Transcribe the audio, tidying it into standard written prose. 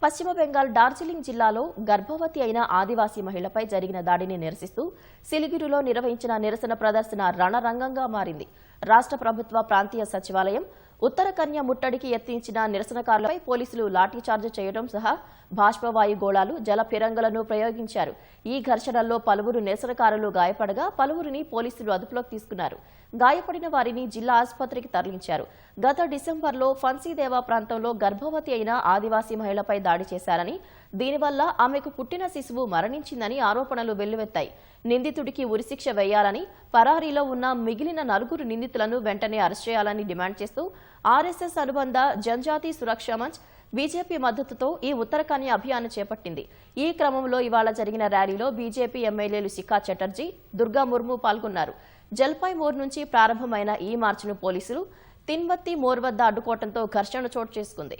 పశ్చిమ బెంగాల్ డార్జిలింగ్ జిల్లాలో గర్భవతి అయిన ఆదివాసీ మహిళపై జరిగిన దాడిని నిరసిస్తూ సిలిగురిలో నిర్వహించిన నిరసన ప్రదర్శన రణరంగంగా మారింది. రాష్ట్ర ప్రభుత్వ ప్రాంతీయ సచివాలయం ఉత్తర కన్య ముట్టడికి యత్నించిన నిరసనకారులపై పోలీసులు లాఠీచార్జ్ చేయడం సహా బాష్పవాయు గోళాలు, జల ఫిరంగులను ప్రయోగించారు. ఈ ఘర్షణల్లో పలువురు నిరసనకారులు గాయపడగా పలువురిని పోలీసులు అదుపులోకి తీసుకున్నారు. గాయపడిన వారిని జిల్లా ఆసుపత్రికి తరలించారు. గత డిసెంబర్లో ఫన్సీదేవా ప్రాంతంలో గర్భవతి అయిన ఆదివాసీ మహిళపై దాడి చేశారని, దీనివల్ల ఆమెకు పుట్టిన శిశువు మరణించిందని ఆరోపణలు వెల్లువెత్తాయి. నిందితుడికి ఉరిశిక్ష వేయాలని, పరారీలో ఉన్న మిగిలిన 4 నిందితులను వెంటనే అరెస్ట్ చేయాలని డిమాండ్ చేస్తూ ఆర్ఎస్ఎస్ అనుబంధ జనజాతి సురక్షా మంచ్, బీజేపీ మద్దతుతో ఈ ఉత్తర కన్య అభియాన్ చేపట్టింది. ఈ క్రమంలో ఇవాళ జరిగిన ర్యాలీలో బీజేపీ ఎమ్మెల్యేలు శిఖా చటర్జీ, దుర్గా ముర్ము పాల్గొన్నారు. జల్పాయ్ మోర్ నుంచి ప్రారంభమైన ఈ మార్చిను పోలీసులు తిన్వత్తి మోర్ వద్ద అడ్డుకోవడంతో ఘర్షణ చోటు చేసుకుంది.